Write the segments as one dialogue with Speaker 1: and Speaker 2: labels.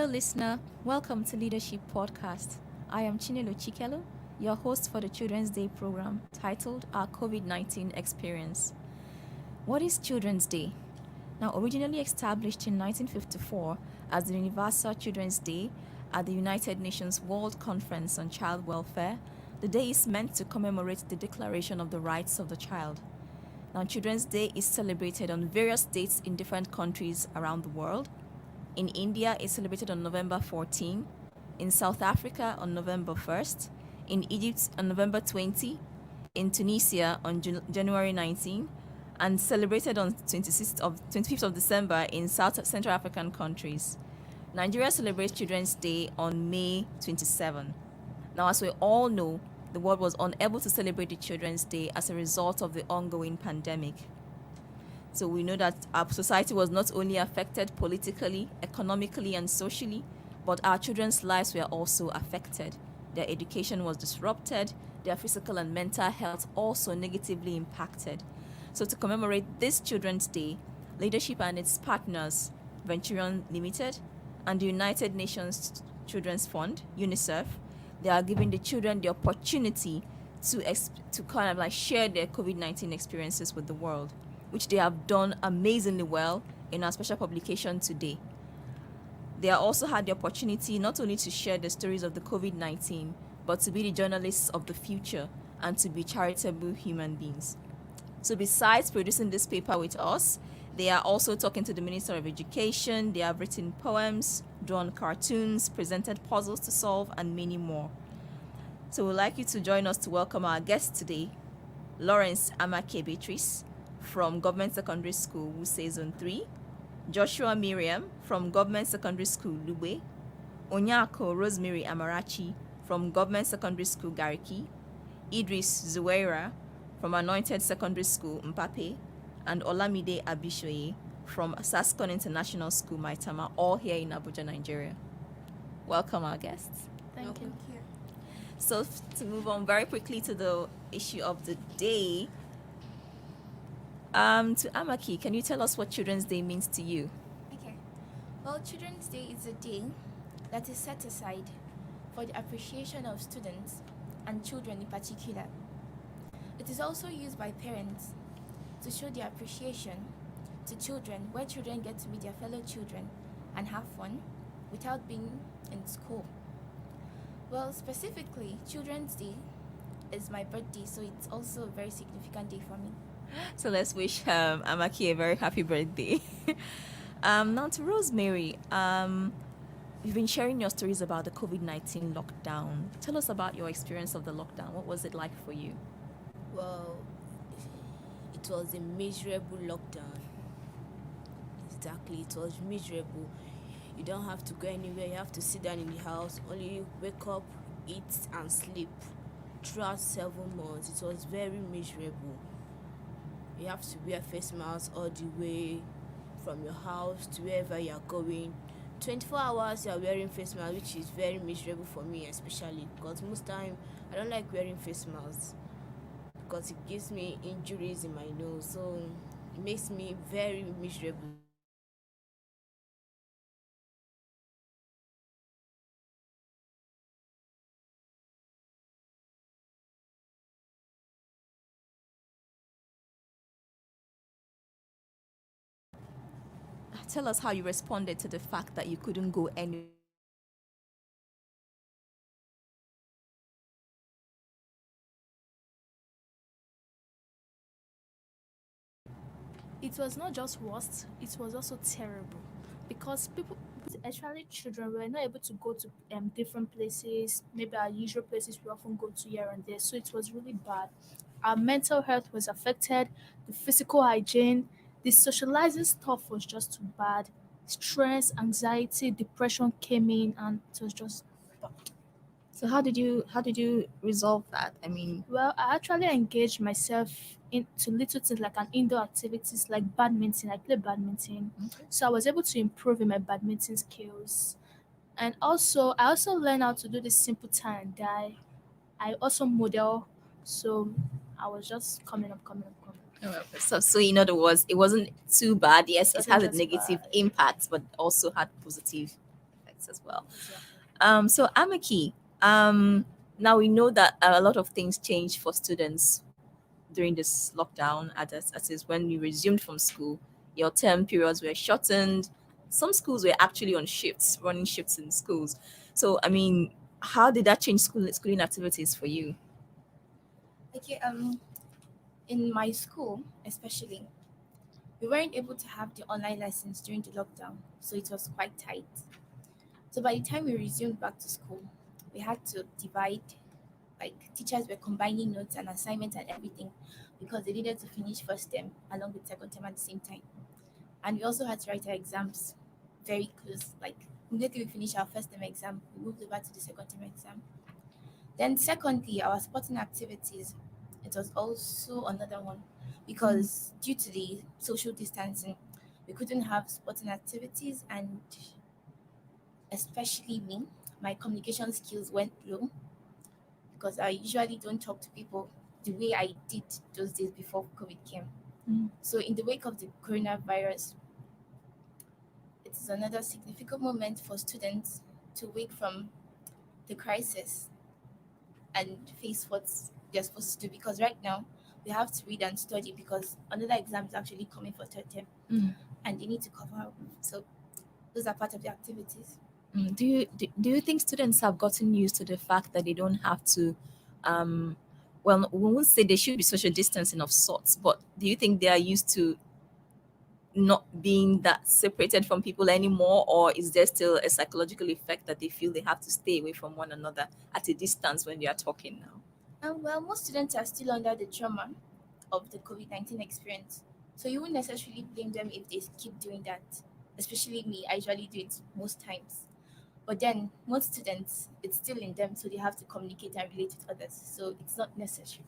Speaker 1: listener. Welcome to Leadership Podcast. I am Chinelo Chikelu, your host for the Children's Day program titled Our COVID-19 Experience. What is Children's Day? Now, originally established in 1954 as the Universal Children's Day at the United Nations World Conference on Child Welfare, the day is meant to commemorate the Declaration of the Rights of the Child. Now, Children's Day is celebrated on various dates in different countries around the world. In India, it's celebrated on November 14, in South Africa on November 1st, in Egypt on November 20, in Tunisia on January 19, and celebrated on 25th of December in South Central African countries. Nigeria celebrates Children's Day on May 27. Now, as we all know, the world was unable to celebrate the Children's Day as a result of the ongoing pandemic. So we know that our society was not only affected politically, economically, and socially, but our children's lives were also affected. Their education was disrupted, their physical and mental health also negatively impacted. So to commemorate this Children's Day, Leadership and its partners, Venturion Limited, and the United Nations Children's Fund, UNICEF, they are giving the children the opportunity to kind of like share their COVID-19 experiences with the world, which they have done amazingly well in our special publication today. They also had the opportunity not only to share the stories of the COVID-19, but to be the journalists of the future and to be charitable human beings. So besides producing this paper with us, they are also talking to the Minister of Education. They have written poems, drawn cartoons, presented puzzles to solve, and many more. So we'd like you to join us to welcome our guest today, Lawrence Amake Beatrice from Government Secondary School, Wuse Zone 3, Joshua Miriam from Government Secondary School, Lube, Onyako Rosemary Amarachi from Government Secondary School, Gariki, Idris Zuwaira from Anointed Secondary School, Mpape, and Olamide Abishoye from Saskon International School, Maitama, all here in Abuja, Nigeria. Welcome our guests.
Speaker 2: Thank you.
Speaker 1: So to move on very quickly to the issue of the day, to Amaki, can you tell us what Children's Day means to you?
Speaker 2: Okay. Well, Children's Day is a day that is set aside for the appreciation of students and children in particular. It is also used by parents to show their appreciation to children, where children get to meet their fellow children and have fun without being in school. Well, specifically, Children's Day is my birthday, so it's also a very significant day for me.
Speaker 1: So let's wish Amaki a very happy birthday. Now to Rosemary, you've been sharing your stories about the COVID-19 lockdown. Tell us about your experience of the lockdown. What was it like for you?
Speaker 3: Well, it was a miserable lockdown. Exactly, it was miserable. You don't have to go anywhere. You have to sit down in the house. Only wake up, eat, and sleep. Throughout 7 months, it was very miserable. You have to wear face masks all the way from your house to wherever you are going. 24 hours you are wearing face masks, which is very miserable for me, especially because most time I don't like wearing face masks because it gives me injuries in my nose, so it makes me very miserable.
Speaker 1: Tell us how you responded to the fact that you couldn't go anywhere.
Speaker 4: It was not just worst, it was also terrible because people, especially children, were not able to go to different places, maybe our usual places we often go to here and there. So it was really bad. Our mental health was affected, the physical hygiene, the socializing stuff was just too bad. Stress, anxiety, depression came in, and it was just
Speaker 1: So how did you resolve that? I mean,
Speaker 4: well, I actually engaged myself into little things like an indoor activities like badminton. I play badminton, so I was able to improve in my badminton skills. And also, I also learned how to do this simple tie and dye. I also model, so I was just coming up.
Speaker 1: so in other words, it wasn't too bad. Yes, it
Speaker 4: Wasn't
Speaker 1: has a
Speaker 4: just
Speaker 1: negative
Speaker 4: bad.
Speaker 1: impact, but also had positive effects. impact as well.
Speaker 3: Exactly.
Speaker 1: So Amaki, now we know that a lot of things changed for students during this lockdown, as is when you resumed from school. Your term periods were shortened. Some schools were actually on shifts, running shifts in schools. So, I mean, how did that change schooling activities for you?
Speaker 2: Okay, in my school, especially, we weren't able to have the online lessons during the lockdown, so it was quite tight. So by the time we resumed back to school, we had to divide, like teachers were combining notes and assignments and everything because they needed to finish first term along with second term at the same time. And we also had to write our exams very close. Like immediately we finished our first term exam, we moved over to the second term exam. Then secondly, our sporting activities, it was also another one because due to the social distancing, we couldn't have sporting activities, and especially me, my communication skills went low because I usually don't talk to people the way I did those days before COVID came.
Speaker 1: Mm.
Speaker 2: So in the wake of the coronavirus, it is another significant moment for students to wake from the crisis and face what they're supposed to do, because right now we have to read and study because another exam is actually coming for third term
Speaker 1: Mm.
Speaker 2: and they need to cover up. So those are part of the activities.
Speaker 1: Do you think students have gotten used to the fact that they don't have to, um, well, we won't say they should be social distancing of sorts, but do you think they are used to not being that separated from people anymore, or is there still a psychological effect that they feel they have to stay away from one another at a distance when they are talking now?
Speaker 2: And well, most students are still under the trauma of the COVID-19 experience. So you wouldn't necessarily blame them if they keep doing that. Especially me, I usually do it most times. But then most students, it's still in them, so they have to communicate and relate with others. So it's not necessary.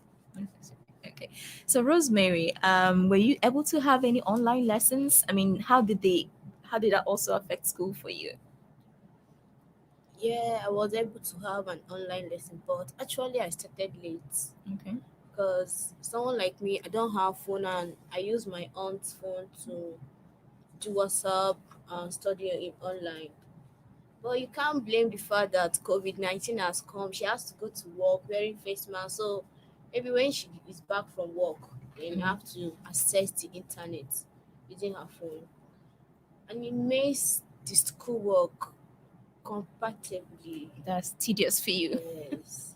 Speaker 1: Okay. So Rosemary, were you able to have any online lessons? I mean, how did that also affect school for you?
Speaker 3: Yeah, I was able to have an online lesson, but actually I started late
Speaker 1: Okay.
Speaker 3: because someone like me, I don't have phone and I use my aunt's phone to do WhatsApp and study it online. But you can't blame the fact that COVID-19 has come. She has to go to work wearing face mask. So maybe when she is back from work, then you have to access the internet using her phone. And it makes the schoolwork compatibly.
Speaker 1: That's tedious for you.
Speaker 3: Yes.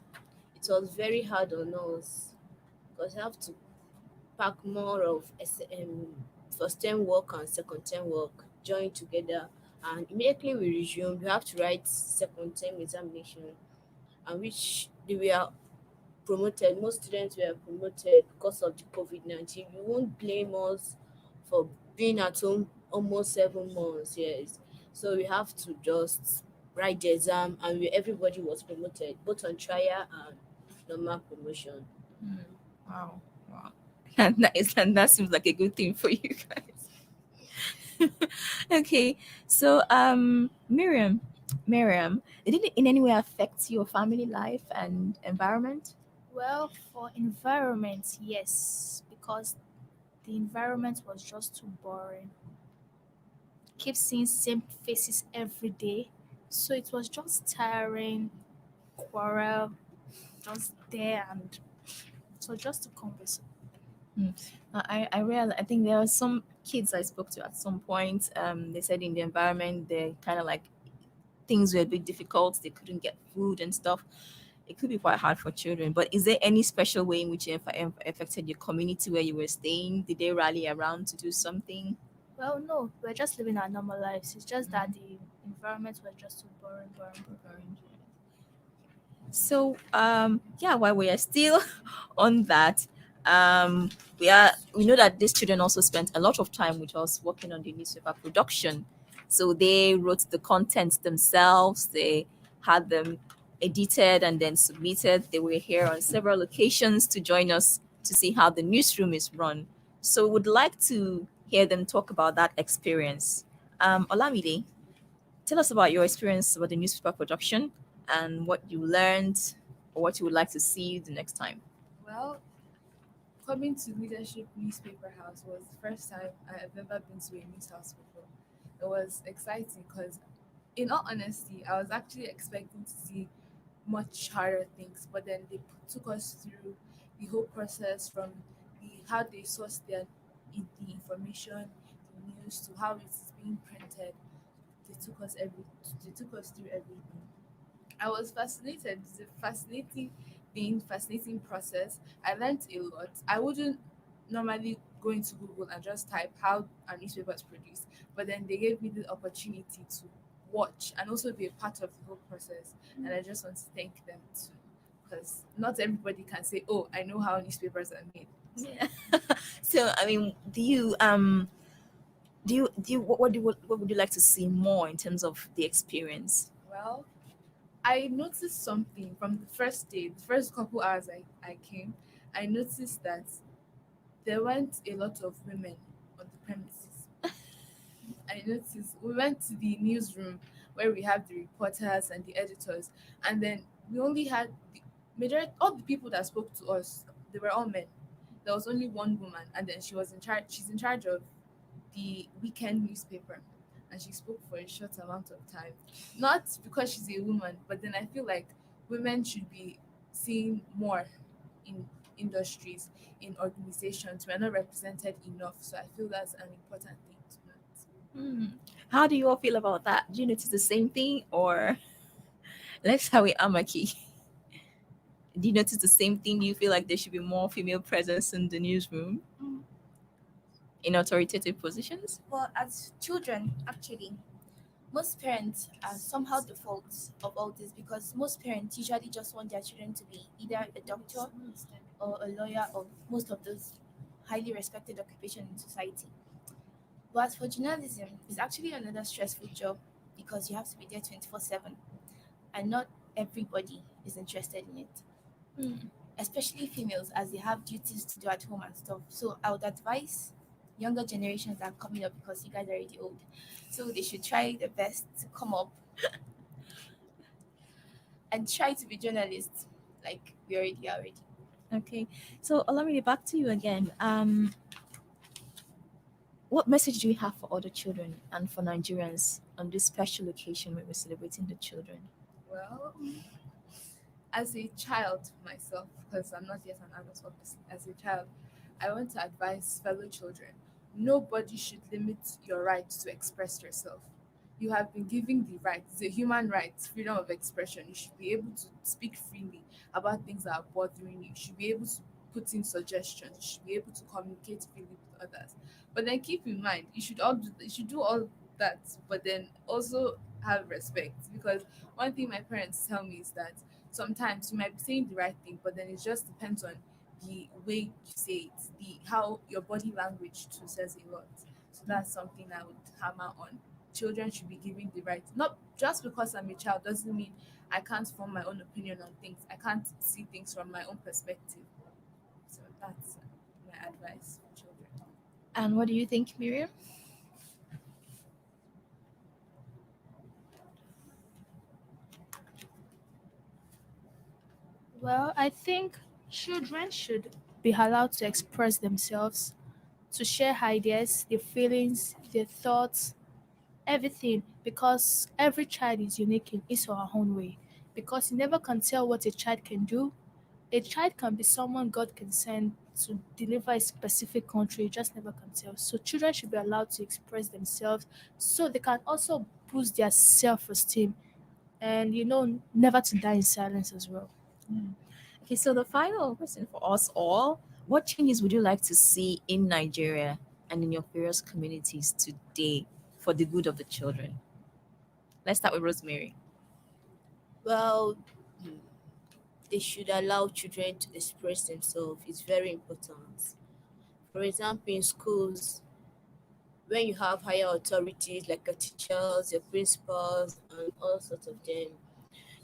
Speaker 3: It was very hard on us because you have to pack more of first term work and second term work join together, and immediately we resume we have to write second term examination, and which they were promoted. Most students were promoted because of the COVID-19. You won't blame us for being at home almost 7 months. Yes, so we have to just write the exam, and everybody was promoted both on trial and normal promotion.
Speaker 1: Wow. Wow. And that seems like a good thing for you guys. Okay. So Miriam, did it in any way affect your family life and environment?
Speaker 4: Well, for environment, yes, because the environment was just too boring. Keep seeing same faces every day, so it was just tiring. Quarrel, just there, and so just to converse.
Speaker 1: I think there are some kids I spoke to at some point. They said in the environment they kind of like things were a bit difficult. They couldn't get food and stuff. It could be quite hard for children. But is there any special way in which it affected your community where you were staying? Did they rally around to do something?
Speaker 4: Well, no, we're just living our normal lives. It's just that the environment was just too boring.
Speaker 1: So yeah, while we are still on that, um we know that these children also spent a lot of time with us working on the newspaper production. So they wrote the contents themselves, they had them edited and then submitted. They were here on several occasions to join us to see how the newsroom is run. So would like to hear them talk about that experience. Olamide, tell us about your experience with the newspaper production and what you learned or what you would like to see the next time.
Speaker 5: Well, coming to Leadership Newspaper House was the first time I have ever been to a news house before. It was exciting because in all honesty, I was actually expecting to see much harder things, but then they took us through the whole process from how they source the information, the news to how it's being printed. They took us they took us through everything. I was fascinated. It's a fascinating thing, fascinating process. I learned a lot. I wouldn't normally go into Google and just type how a newspaper is produced, but then they gave me the opportunity to watch and also be a part of the whole process. And I just want to thank them too, because not everybody can say, "Oh, I know how newspapers are made."
Speaker 1: Yeah. So, I mean, what would you like to see more in terms of the experience?
Speaker 5: Well, I noticed something from the first day, the first couple hours I came. I noticed that there weren't a lot of women on the premises. I noticed we went to the newsroom where we have the reporters and the editors, and then we only had the majority all the people that spoke to us. They were all men. There was only one woman, and then she was in charge. She's in charge of the weekend newspaper, and she spoke for a short amount of time. Not because she's a woman, but then I feel like women should be seen more in industries, in organizations. We're not represented enough, so I feel that's an important thing to note.
Speaker 1: Hmm. How do you all feel about that? Do you notice the same thing, or let's start with Amaki? Do you notice the same thing? Do you feel like there should be more female presence in the newsroom in authoritative positions?
Speaker 2: Well, as children, actually, most parents are somehow the fault of all this because most parents usually just want their children to be either a doctor or a lawyer or most of those highly respected occupations in society. But as for journalism, it's actually another stressful job because you have to be there 24/7 and not everybody is interested in it,
Speaker 1: Hmm.
Speaker 2: especially females as they have duties to do at home and stuff. So I would advise younger generations that are coming up because you guys are already old. So they should try their best to come up and try to be journalists like we already are already.
Speaker 1: Okay. So, Olamide, back to you again. What message do you have for other children and for Nigerians on this special occasion where we're celebrating the children?
Speaker 5: Well, as a child myself, because I'm not yet an adult, obviously, as a child, I want to advise fellow children nobody should limit your right to express yourself. You have been given the right, it's a human right, freedom of expression. You should be able to speak freely about things that are bothering you. You should be able to put in suggestions. You should be able to communicate freely with others. But then keep in mind, you should do all that, but then also have respect because one thing my parents tell me is that sometimes you might be saying the right thing, but then it just depends on the way you say it, the how your body language too says a lot. So that's something I would hammer on. Children should be given the right. Not just because I'm a child doesn't mean I can't form my own opinion on things. I can't see things from my own perspective. So that's my advice for children.
Speaker 1: And what do you think, Miriam?
Speaker 4: Well, I think children should be allowed to express themselves, to share ideas, their feelings, their thoughts, everything, because every child is unique in his or her own way. Because you never can tell what a child can do. A child can be someone God can send to deliver a specific country, you just never can tell. So children should be allowed to express themselves so they can also boost their self-esteem and never to die in silence as well.
Speaker 1: Okay, so the final question for us all: what changes would you like to see in Nigeria and in your various communities today for the good of the children? Let's start with Rosemary.
Speaker 3: Well, they should allow children to express themselves. It's very important. For example, in schools, when you have higher authorities like your teachers, your principals, and all sorts of them,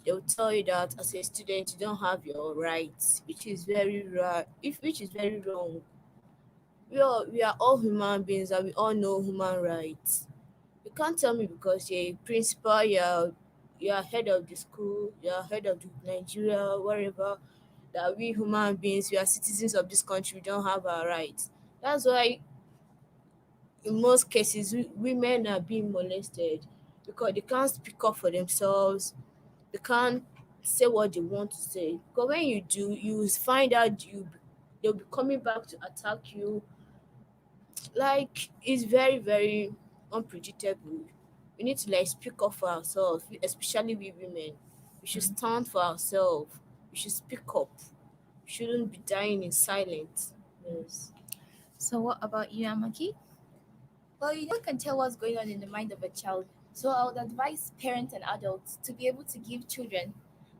Speaker 3: they will tell you that as a student you don't have your rights, which is very right, if which is very wrong. We are all human beings and we all know human rights. You can't tell me because you're a principal, you're head of the school, you're head of the Nigeria, wherever, that we human beings, we are citizens of this country, we don't have our rights. That's why in most cases women are being molested. because they can't speak up for themselves. They can't say what they want to say. Because when you do, you find out they'll be coming back to attack you. Like, it's very, very unpredictable. We need to like speak up for ourselves, especially we women. We should stand for ourselves. We should speak up. We shouldn't be dying in silence. Yes.
Speaker 1: So, what about you, Amaki?
Speaker 2: Well, you never can tell what's going on in the mind of a child. So I would advise parents and adults to be able to give children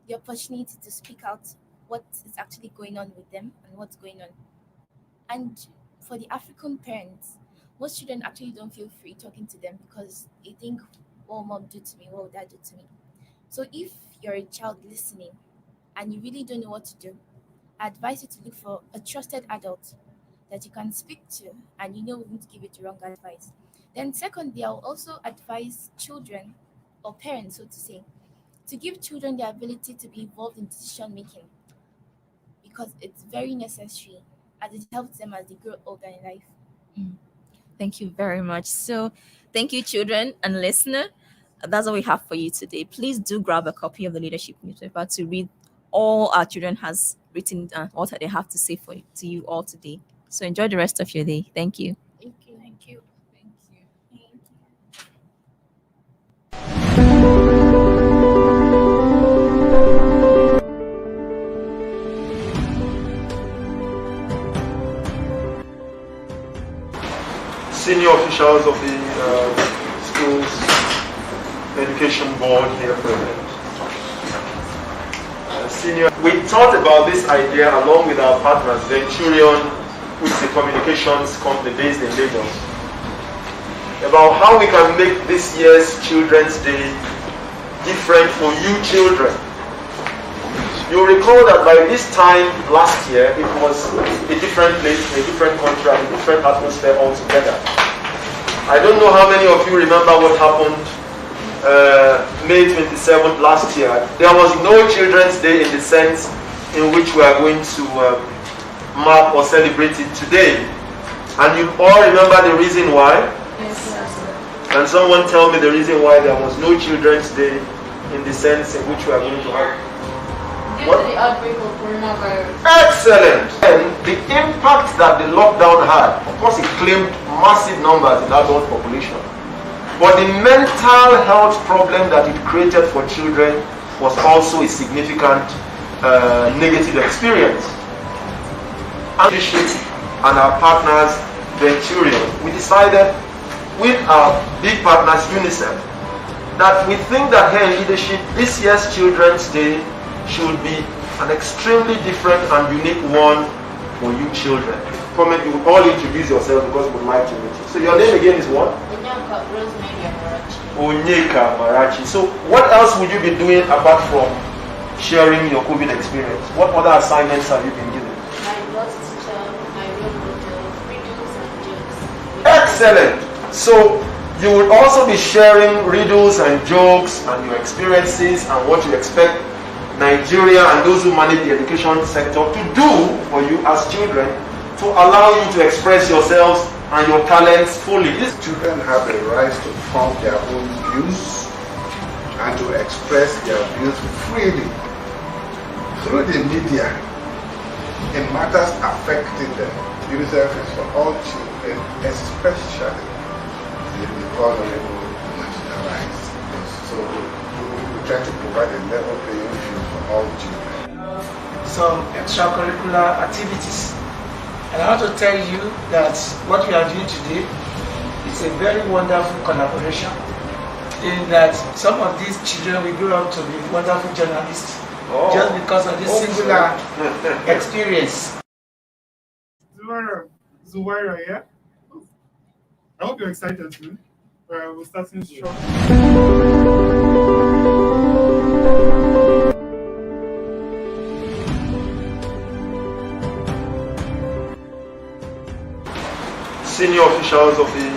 Speaker 2: the opportunity to speak out what is actually going on with them and what's going on. And for the African parents, most children actually don't feel free talking to them because they think, what will mom do to me? What will dad do to me? So if you're a child listening and you really don't know what to do, I advise you to look for a trusted adult that you can speak to and you know won't give you the wrong advice. Then secondly, I'll also advise children or parents, so to say, to give children the ability to be involved in decision making because it's very necessary as it helps them as they grow older in life.
Speaker 1: Thank you very much. So, thank you, children and listener. That's all we have for you today. Please do grab a copy of the Leadership newspaper to read all our children has written and what they have to say to you all today. So, enjoy the rest of your day. Thank you.
Speaker 3: Thank you.
Speaker 5: Thank you. Thank you.
Speaker 6: Senior officials of the school's education board here present. We thought about this idea along with our partners, Venturion, which is a communications company based in Lagos, about how we can make this year's Children's Day different for you children. You'll recall that by this time last year, it was a different place, a different country, and a different atmosphere altogether. I don't know how many of you remember what happened May 27th last year. There was no Children's Day in the sense in which we are going to mark or celebrate it today. And you all remember the reason why?
Speaker 5: Yes, sir.
Speaker 6: Can someone tell me the reason why there was no Children's Day in the sense in which we are going to have?
Speaker 5: Due to the outbreak of coronavirus.
Speaker 6: Excellent! And the impact that the lockdown had, of course it claimed massive numbers in adult population. But the mental health problem that it created for children was also a significant negative experience. And our partners, Venturion, we decided with our big partners, UNICEF, that we think that here in leadership, this year's Children's Day should be an extremely different and unique one for you children. Comment, you all introduce yourself because we would like to meet you. So your name again is what? Onyeka Marachi. So what else would you be doing apart from sharing your COVID experience? What other assignments have you been given?
Speaker 3: My lost teacher, my role model, riddles and jokes.
Speaker 6: Excellent. So you will also be sharing riddles and jokes and your experiences and what you expect Nigeria and those who manage the education sector to do for you as children to allow you to express yourselves and your talents fully.
Speaker 7: These children have a right to form their own views and to express their views freely through the media in matters affecting them. UNICEF is for all children, especially the vulnerable marginalized. So we try to provide a level playing field for all children.
Speaker 8: Some extracurricular activities. And I want to tell you that what we are doing today is a very wonderful collaboration in that some of these children will grow up to be wonderful journalists just because of this singular experience.
Speaker 9: Zuwaira, yeah? I hope you're excited too. We're starting strong.
Speaker 6: Senior officials of the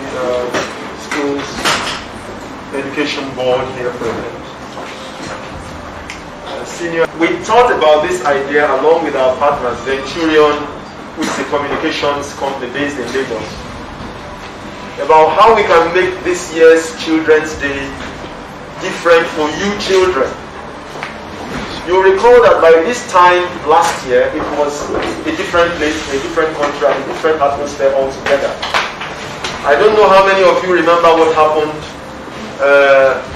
Speaker 6: school's education board here present. We thought about this idea along with our partners, Venturion, which is a communications company based in Lagos, about how we can make this year's Children's Day different for you children. You recall that by this time last year, it was a different place, a different country, a different atmosphere altogether. I don't know how many of you remember what happened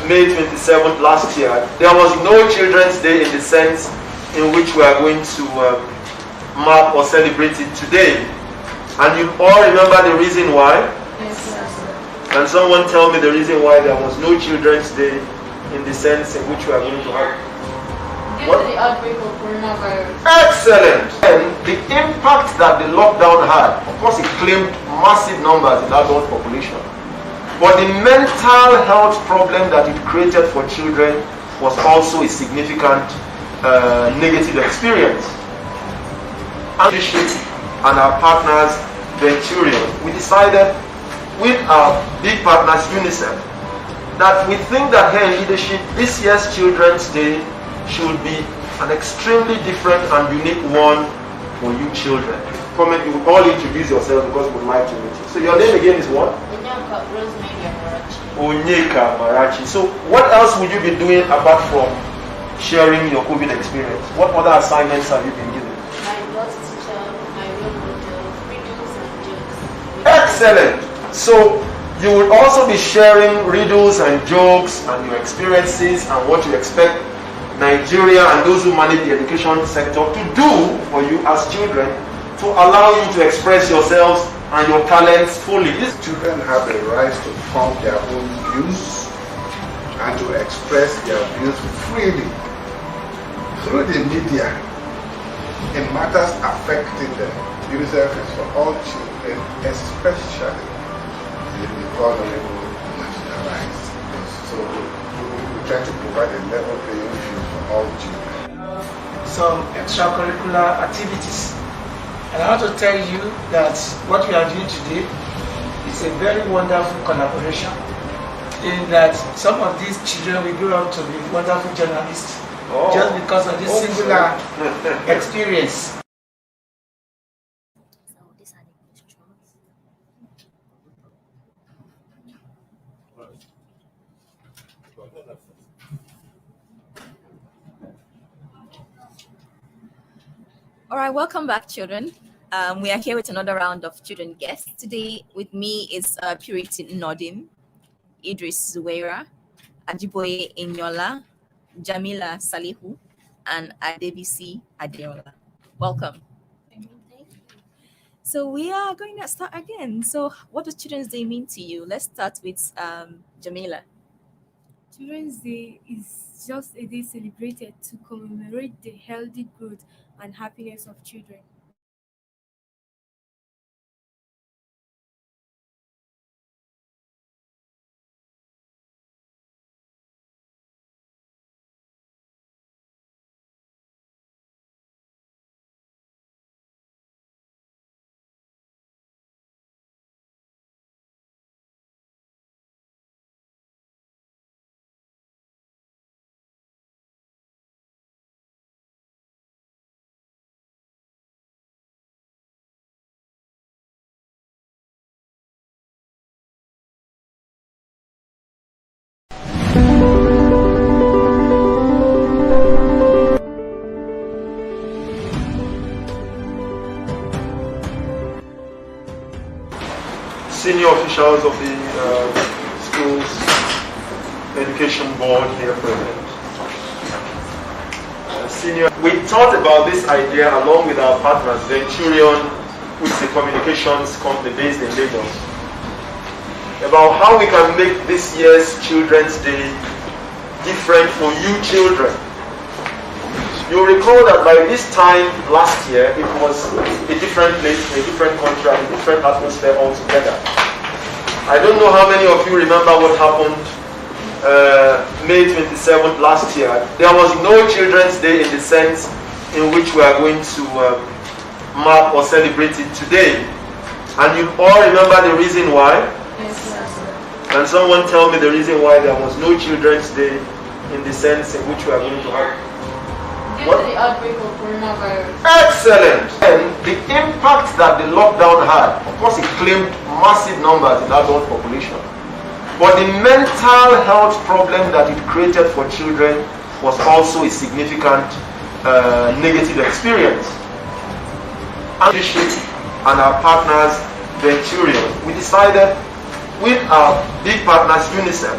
Speaker 6: May 27th last year. There was no Children's Day in the sense in which we are going to mark or celebrate it today. And you all remember the reason why?
Speaker 5: Yes, sir.
Speaker 6: Can someone tell me the reason why there was no Children's Day in the sense in which we are going to have?
Speaker 5: Due to the outbreak of coronavirus.
Speaker 6: Excellent! And the impact that the lockdown had, of course, it claimed massive numbers in adult population. But the mental health problem that it created for children was also a significant negative experience. And our partners, Venturion, we decided with our big partners, UNICEF, that we think that here in leadership, this year's Children's Day should be an extremely different and unique one for you children. Comment, you all introduce yourself because we would like to meet you. So your name again is what? Onyeka Marachi. So what else would you be doing apart from sharing your COVID experience? What other assignments have you been given?
Speaker 3: My boss teacher, my role model, riddles and jokes.
Speaker 6: Excellent. So you will also be sharing riddles and jokes and your experiences and what you expect Nigeria and those who manage the education sector to do for you as children to allow you to express yourselves and your talents fully.
Speaker 7: These children have the right to form their own views and to express their views freely through the media in matters affecting them. UNICEF is for all children, especially the vulnerable marginalized. So we try to provide a level playing field for all children.
Speaker 8: Some extracurricular activities. And I want to tell you that what we are doing today is a very wonderful collaboration in that some of these children will grow up to be wonderful journalists just because of this singular experience.
Speaker 4: So these are the questions.
Speaker 1: All right, welcome back, children. We are here with another round of children guests. Today with me is Purity Nodim, Idris Zuwaira, Ajiboye Enyola, Jamila Salihu, and Adebisi Adeola. Welcome. So we are going to start again. So what does Children's Day mean to you? Let's start with Jamila.
Speaker 10: Children's Day is just a day celebrated to commemorate the healthy growth and happiness of children.
Speaker 6: Senior officials of the school's education board here present. We thought about this idea along with our partners, Venturion, which is a communications company based in Lagos, about how we can make this year's Children's Day different for you children. You recall that by this time last year, it was a different place, a different country, a different atmosphere altogether. I don't know how many of you remember what happened May 27th last year. There was no Children's Day in the sense in which we are going to mark or celebrate it today. And you all remember the reason why?
Speaker 5: Yes, sir.
Speaker 6: Can someone tell me the reason why there was no Children's Day in the sense in which we are going to have?
Speaker 5: Due to the outbreak of coronavirus.
Speaker 6: Excellent! And the impact that the lockdown had, of course, it claimed massive numbers in adult population. But the mental health problem that it created for children was also a significant negative experience. And our partners, Venturion, we decided with our big partners, UNICEF,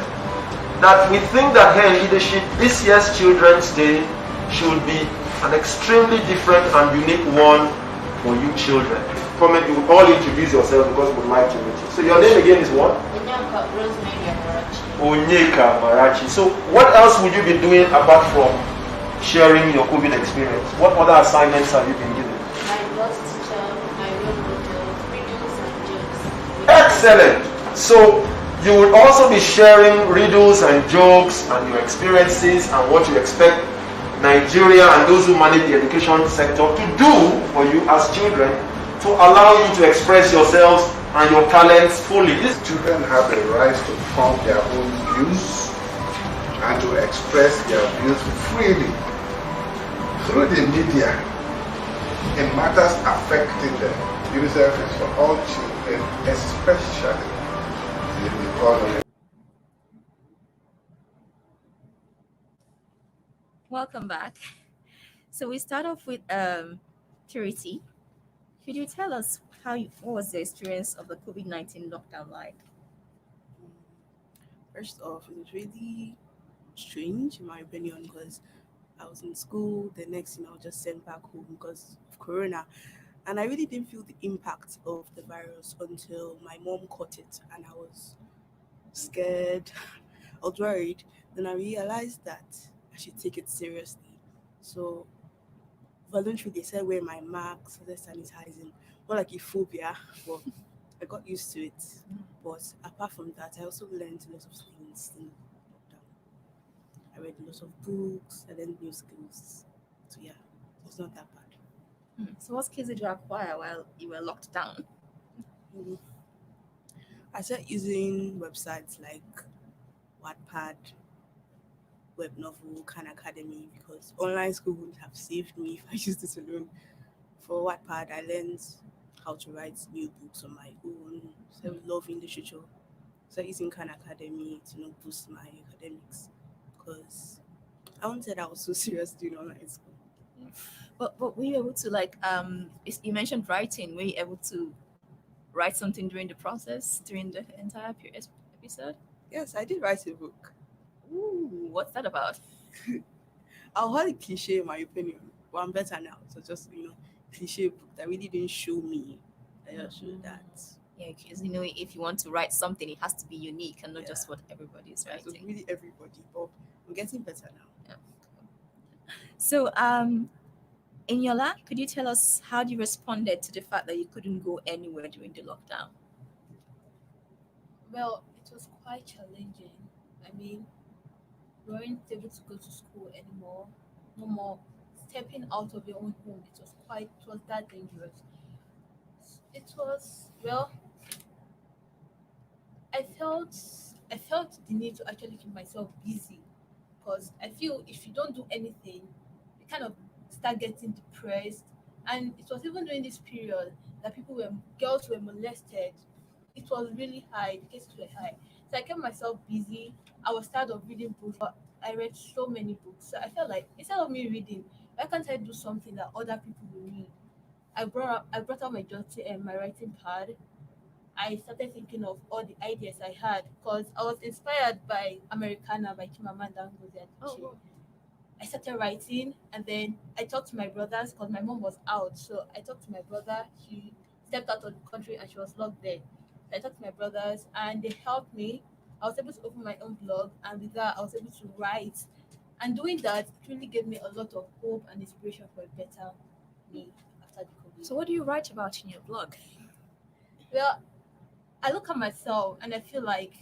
Speaker 6: that we think that here in leadership, this year's Children's Day should be an extremely different and unique one for you children. Comment, you will all introduce yourself because we would like to meet you. So your name again is what? Onyeka Marachi. So what else would you be doing apart from sharing your COVID experience? What other assignments have you been given?
Speaker 3: My boss teacher, my role model, riddles and jokes.
Speaker 6: Excellent. So you will also be sharing riddles and jokes and your experiences and what you expect Nigeria and those who manage the education sector to do for you as children to allow you to express yourselves and your talents fully.
Speaker 7: These children have the right to form their own views and to express their views freely through the media in matters affecting them. UNICEF is for all children, especially the economy.
Speaker 1: Welcome back. So we start off with Purity. Could you tell us what was the experience of the COVID-19 lockdown like?
Speaker 11: First off, it was really strange in my opinion because I was in school. The next thing I was just sent back home because of Corona, and I really didn't feel the impact of the virus until my mom caught it, and I was scared. I was worried. Then I realized that I should take it seriously. So voluntarily they said wear my mask, started sanitizing. Not like a phobia, but I got used to it. But apart from that, I also learned lots of things in lockdown. I read lots of books, I learned new skills. So yeah, it's not that bad.
Speaker 1: So what skills did you acquire while you were locked down?
Speaker 11: Mhm. I started using websites like Wattpad, Web Novel, Khan Academy because online school wouldn't have saved me if I used it alone. For Wattpad, I learned how to write new books on my own. So I love literature. So using Khan Academy to boost my academics because I wanted I was so serious doing online school.
Speaker 1: But were you able to you mentioned writing, were you able to write something during the process, during the entire episode?
Speaker 11: Yes, I did write a book.
Speaker 1: Ooh, what's that about?
Speaker 11: I'll call it cliche in my opinion, but I'm better now. So just cliche book that really didn't show me. I just showed that.
Speaker 1: Yeah, because if you want to write something, it has to be unique and not just what everybody is
Speaker 11: So
Speaker 1: writing.
Speaker 11: really everybody, but I'm getting better now.
Speaker 1: Yeah. So, Eniola, could you tell us how you responded to the fact that you couldn't go anywhere during the lockdown?
Speaker 5: Well, it was quite challenging. I mean, we weren't able to go to school anymore. No more stepping out of your own home. It was that dangerous. It was, well, I felt the need to actually keep myself busy because I feel if you don't do anything, you kind of start getting depressed. And it was even during this period that girls were molested. It was really high, the cases were high. So I kept myself busy. I was tired of reading books, but I read so many books. So I felt like instead of me reading, why can't I do something that other people will read? I brought out my journal and my writing pad. I started thinking of all the ideas I had because I was inspired by Americana by Chimamanda Ngozi Adichie.
Speaker 1: Oh,
Speaker 5: I started writing and then I talked to my brothers because my mom was out. So I talked to my brother. She stepped out of the country and she was locked there. So I talked to my brothers and they helped me. I was able to open my own blog and with that I was able to write. And doing that it really gave me a lot of hope and inspiration for a better me after the COVID.
Speaker 1: So what do you write about in your blog?
Speaker 5: Well, I look at myself and I feel like,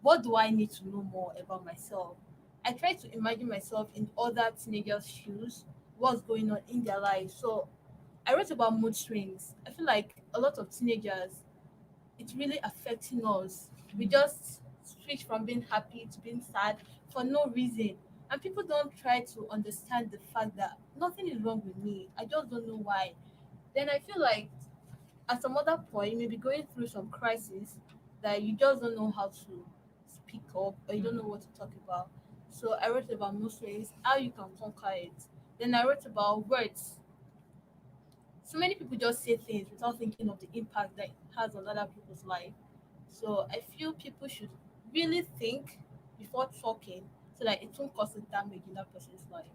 Speaker 5: what do I need to know more about myself? I try to imagine myself in other teenagers' shoes, what's going on in their lives. So I wrote about mood swings. I feel like a lot of teenagers, it's really affecting us. We just switch from being happy to being sad for no reason. And people don't try to understand the fact that nothing is wrong with me. I just don't know why. Then I feel like at some other point, you may be going through some crisis
Speaker 4: that you just don't know how to speak up or you don't know what to talk about. So I wrote about mood swings, how you can conquer it. Then I wrote about words. So many people just say things without thinking of the impact that it has on other people's life. So I feel people should really think before talking so that it won't cause a damage in that person's life.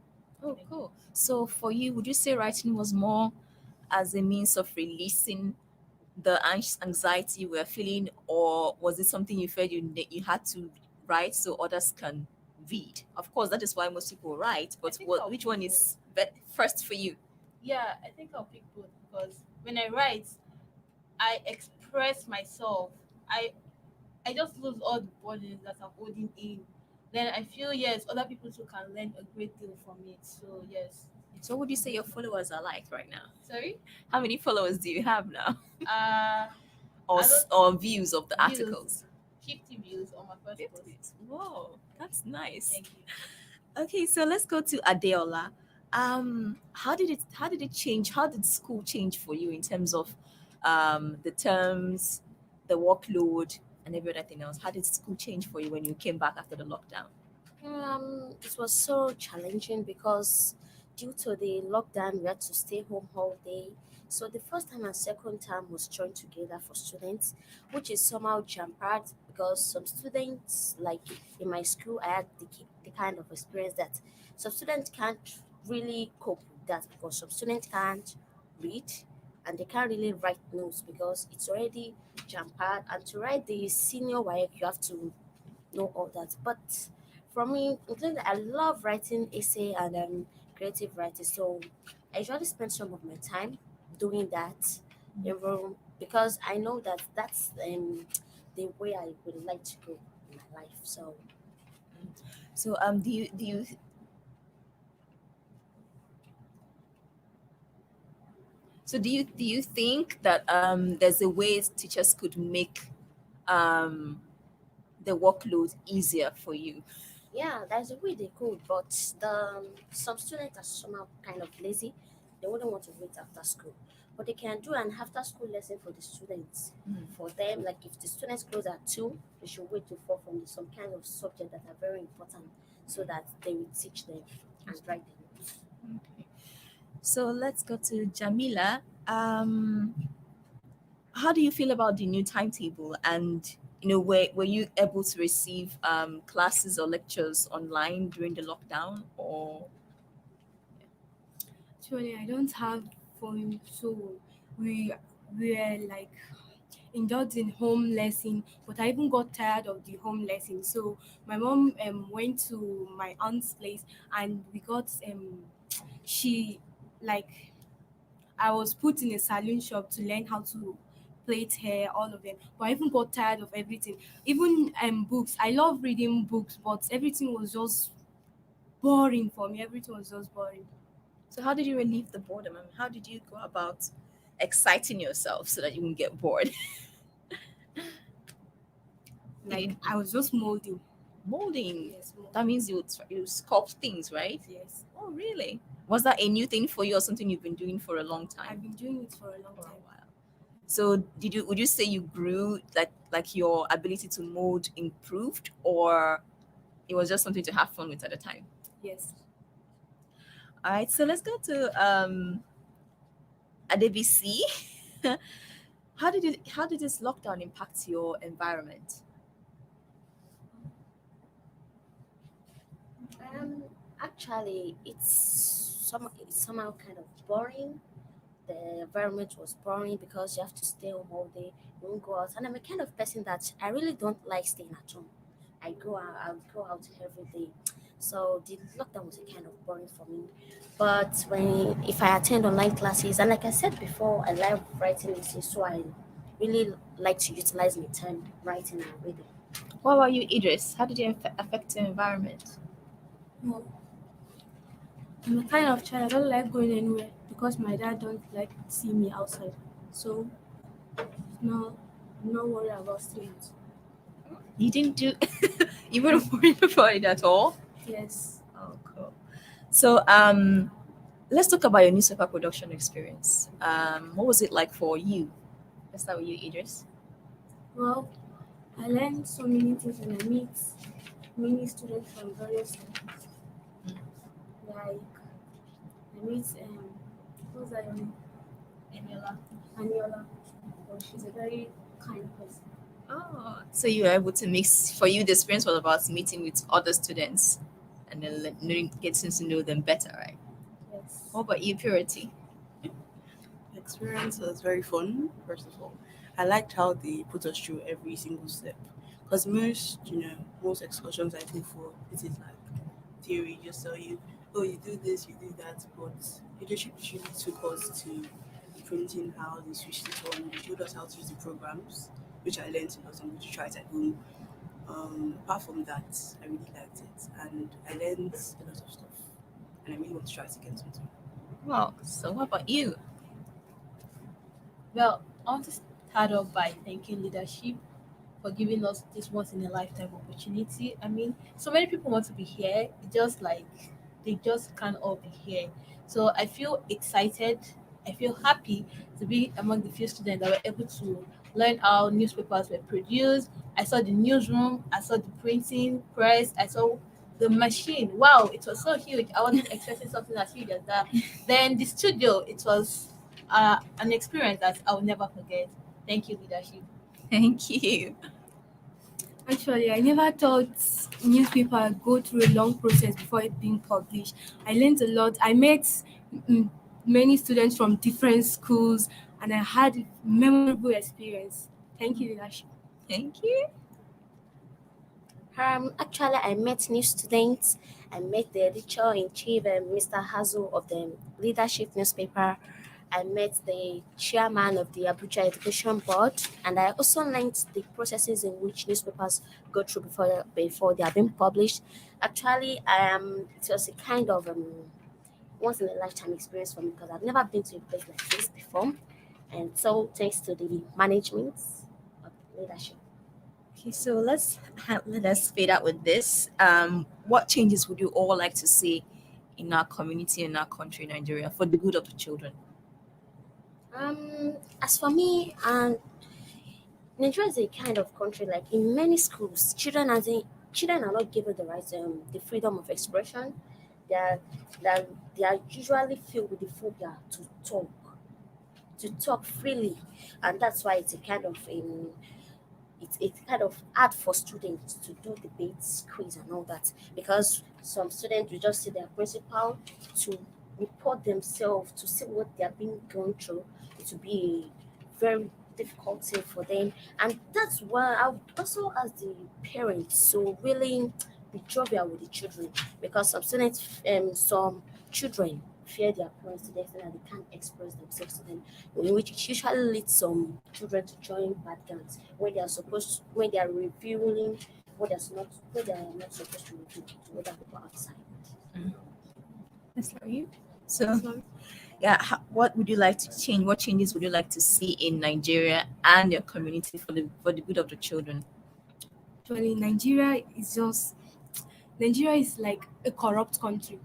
Speaker 1: Oh, cool. So for you, would you say writing was more as a means of releasing the anxiety you were feeling, or was it something you felt you had to write so others can read? Of course, that is why most people write. But
Speaker 4: think I'll
Speaker 1: which
Speaker 4: pick
Speaker 1: one is first for you?
Speaker 4: Yeah, I think I'll pick both because when I write, I express myself. I just lose all the burdens that I'm holding in. Then I feel yes, other people too can learn a great deal from it. So yes.
Speaker 1: So what would you say your followers are like right now?
Speaker 4: Sorry?
Speaker 1: How many followers do you have now?
Speaker 4: Uh
Speaker 1: Or views of the
Speaker 4: views.
Speaker 1: articles?
Speaker 4: 50 views on my first post.
Speaker 1: Whoa, that's nice.
Speaker 4: Thank you.
Speaker 1: Okay, so let's go to Adeola. How did it change? How did school change for you in terms of the terms, the workload, and everything else? How did school change for you when you came back after the lockdown?
Speaker 3: It was so challenging because due to the lockdown, we had to stay home all day. So the first time and second term was joined together for students, which is somehow jam-packed because some students, like in my school, I had the kind of experience that some students can't really cope with that because some students can't read and they can't really write notes because it's already jam-packed. And to write the senior work, you have to know all that. But for me, including I love writing essay and creative writing. So I usually spend some of my time doing that, because I know that that's the way I would like to go in my life. So
Speaker 1: So do you think that there's a way teachers could make um the workload easier for you?
Speaker 3: yeah, there's a way they could, but some students are somehow kind of lazy. They wouldn't want to wait after school, but they can do an after school lesson for the students. For them, like if the students close at 2, they should wait to 4 from some kind of subject that are very important, so that they will teach them and write the notes.
Speaker 1: So let's go to Jamila. How do you feel about the new timetable? And were you able to receive classes or lectures online during the lockdown, or?
Speaker 10: Actually, I don't have phone, so we were like indulged in home lesson, but I even got tired of the home lesson. So my mom went to my aunt's place, and we got she like I was put in a salon shop to learn how to plait hair, all of them. But I even got tired of everything. Even books. I love reading books, but everything was just boring for me. Everything was just boring.
Speaker 1: So how did you relieve the boredom? I mean, how did you go about exciting yourself so that you won't get bored?
Speaker 10: Like I was just molding.
Speaker 1: Molding.
Speaker 10: Yes, molding.
Speaker 1: That means you sculpt things, right?
Speaker 10: Yes.
Speaker 1: Oh, really? Was that a new thing for you or something you've been doing for a long time?
Speaker 10: I've been doing it for a long
Speaker 1: For a
Speaker 10: time.
Speaker 1: while. So would you say you grew, like your ability to mold improved, or it was just something to have fun with at the time?
Speaker 10: Yes.
Speaker 1: All right, so let's go to Adebisi. How did this lockdown impact your environment?
Speaker 3: Actually, it's somehow kind of boring. The environment was boring because you have to stay home all day. You won't go out, and I'm a kind of person that I really don't like staying at home. I'll go out every day. So the lockdown was a kind of boring for me. But if I attend online classes, and like I said before, I love writing essays, so I really like to utilize my time writing and reading.
Speaker 1: What about you, Idris? How did it affect your environment?
Speaker 10: Well, I'm a kind of child. I don't like going anywhere because my dad don't like see me outside. So no, I'm not worried about staying.
Speaker 1: You didn't do you weren't worried about it at all?
Speaker 10: Yes.
Speaker 1: Oh, cool. So let's talk about your newspaper production experience. What was it like for you? Let's start with you, Idris.
Speaker 10: Well, I learn so many things and I meet many students from various countries. Like I meet what's that your name?
Speaker 1: Eniola.
Speaker 10: Aniola. Oh, she's a very kind person.
Speaker 1: Oh, so you were able to mix. For you, the experience was about meeting with other students and then getting to know them better, right?
Speaker 10: Yes.
Speaker 1: What about you, Purity?
Speaker 11: The experience was very fun, first of all. I liked how they put us through every single step. Because most excursions I go for, it is like theory, just tell you, oh, you do this, you do that. But leadership really took us to the printing house, they switched it on, they showed us how to use the programs, which I learned a lot and which I tried at home. Apart from that, I really liked it and I learned a lot of stuff. And I really want to try it again sometime.
Speaker 1: Wow. So what about you?
Speaker 4: Well, I want to start off by thanking leadership for giving us this once in a lifetime opportunity. I mean, so many people want to be here, just like they just can't all be here. So I feel excited. I feel happy to be among the few students that were able to learn how newspapers were produced. I saw the newsroom, I saw the printing press, I saw the machine. Wow, it was so huge. I wasn't expecting something as huge as that. Then the studio, it was an experience that I will never forget. Thank you, leadership.
Speaker 1: Thank you.
Speaker 10: Actually, I never thought newspaper go through a long process before it being published. I learned a lot. I met mm, many students from different schools, and I had memorable experience. Thank you, leadership.
Speaker 1: Thank you.
Speaker 12: Actually, I met new students. I met the editor in chief, Mr. Hazel of the leadership newspaper. I met the chairman of the Abuja Education Board, and I also learned the processes in which newspapers go through before they are being published. Actually, it was a kind of once in a lifetime experience for me because I've never been to a place like this before, and so thanks to the management of leadership.
Speaker 1: Okay, so let us fade out with this. What changes would you all like to see in our community, in our country, Nigeria, for the good of the children?
Speaker 12: As for me, Nigeria is a kind of country like in many schools, children are not given the right, the freedom of expression. They are, they are usually filled with the phobia to talk freely, and that's why it's kind of hard for students to do debates, quiz, and all that because some students will just see their principal to report themselves to see what they are being gone through. It will be a very difficult thing for them, and that's why I would also ask the parents to really be jovial with the children because some children fear their parents to the extent that they can't express themselves to them, in which it usually leads some children to join bad gangs when they are revealing what they are not supposed to reveal to other people outside.
Speaker 1: That's for you. So, yeah, what would you like to change? What changes would you like to see in Nigeria and your community for the good of the children?
Speaker 10: Actually, Nigeria is like a corrupt country.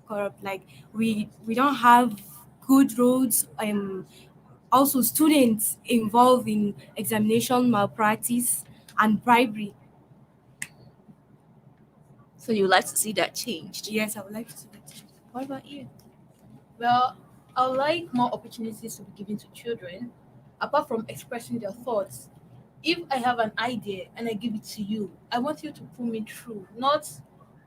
Speaker 10: Corrupt, like we don't have good roads. Also students involved in examination malpractice and bribery.
Speaker 1: So you would like to see that changed?
Speaker 10: Yes, I would like to see that.
Speaker 1: What about you?
Speaker 4: Well, I would like more opportunities to be given to children, apart from expressing their thoughts. If I have an idea and I give it to you, I want you to pull me through, not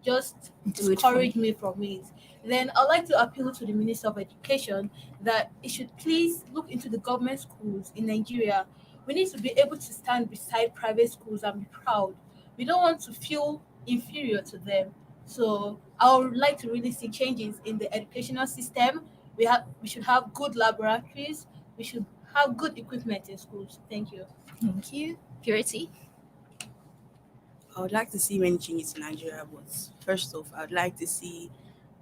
Speaker 4: just
Speaker 1: Do it
Speaker 4: discourage me from it. Then I'd like to appeal to the Minister of Education that it should please look into the government schools in Nigeria. We need to be able to stand beside private schools and be proud. We don't want to feel inferior to them. So I would like to really see changes in the educational system. We should have good laboratories. We should have good equipment in schools. Thank you.
Speaker 1: Thank you. Purity?
Speaker 11: I would like to see many changes in Nigeria, but first off, I would like to see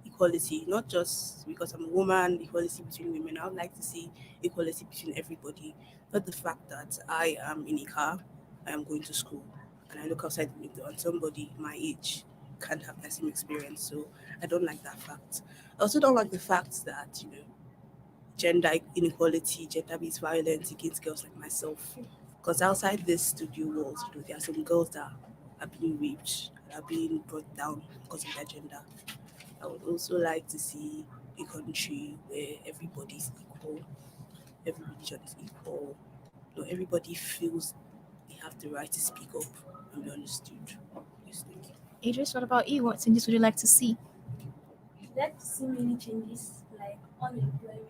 Speaker 11: equality, not just because I'm a woman, equality between women. I would like to see equality between everybody. Not the fact that I am in a car, I am going to school, and I look outside the window and somebody my age can't have that same experience. So I don't like that fact. I also don't like the fact that, gender inequality, gender based violence against girls like myself Because outside this studio walls, there are some girls that are being raped, that are being brought down because of their gender. I would also like to see a country where everybody is equal, every religion is equal, everybody feels they have the right to speak up and be understood. Yes, thank you.
Speaker 1: Idris, what about you? What changes would you like to see?
Speaker 10: I'd like to see many changes like unemployment,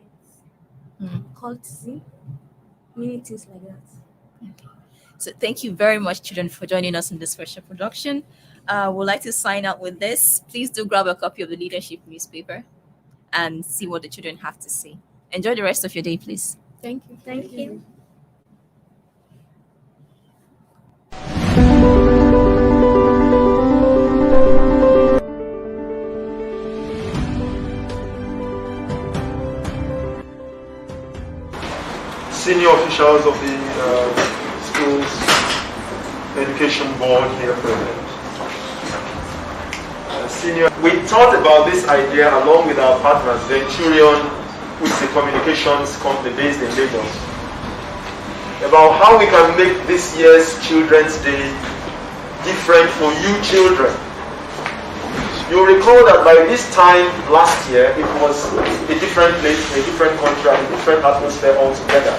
Speaker 10: cultism, many things like that.
Speaker 1: Okay. So thank you very much, children, for joining us in this special production. We'd like to sign out with this. Please do grab a copy of the leadership newspaper and see what the children have to say. Enjoy the rest of your day, please.
Speaker 10: Thank you. Thank you.
Speaker 6: Senior officials of the school's education board here present. We thought about this idea along with our partners, Venturion, which is a communications company based in Lagos, about how we can make this year's Children's Day different for you children. You recall that by this time last year, it was a different place, a different country, a different atmosphere altogether.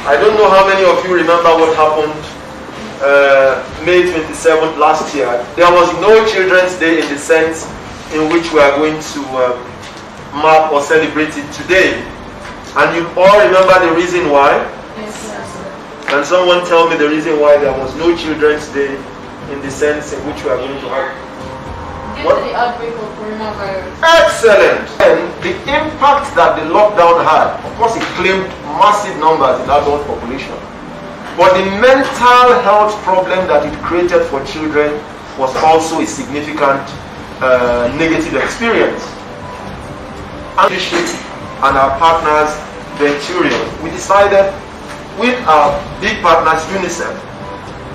Speaker 6: I don't know how many of you remember what happened May 27th last year. There was no Children's Day in the sense in which we are going to mark or celebrate it today. And you all remember the reason why?
Speaker 5: Yes, sir.
Speaker 6: Can someone tell me the reason why there was no Children's Day in the sense in which we are going to have?
Speaker 5: Due to the outbreak of coronavirus.
Speaker 6: Excellent! And the impact that the lockdown had, of course it claimed massive numbers in adult population. But the mental health problem that it created for children was also a significant negative experience. And our partners, Venturion, we decided with our big partners, UNICEF,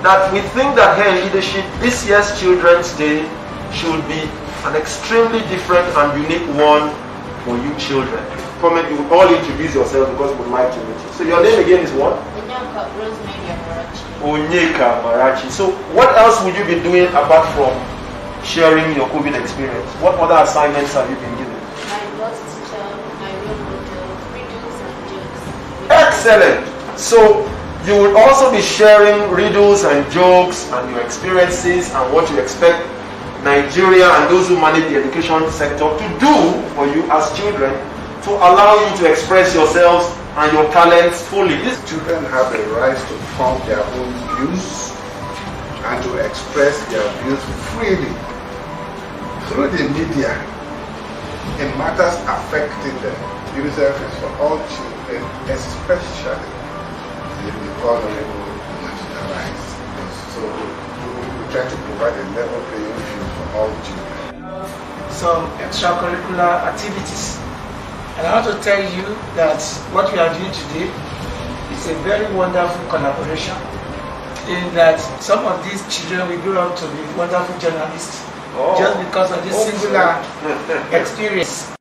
Speaker 6: that we think that here in leadership, this year's Children's Day should be an extremely different and unique one for you children. Comment, you will all introduce yourself because we would like to meet you. So your name again is what? Onyeka Marachi. So what else would you be doing apart from sharing your COVID experience? What other assignments have you been given?
Speaker 3: My boss teacher, my role model, riddles and jokes.
Speaker 6: Excellent. So you will also be sharing riddles and jokes and your experiences and what you expect Nigeria and those who manage the education sector to do for you as children to allow you to express yourselves and your talents fully.
Speaker 7: These children have the right to form their own views and to express their views freely through the media in matters affecting them. UNICEF is for all children, especially the vulnerable and marginalized. So we try to provide a level playing field for all children.
Speaker 8: Some extracurricular activities. And I want to tell you that what we are doing today is a very wonderful collaboration in that some of these children will grow up to be wonderful journalists just because of this singular experience.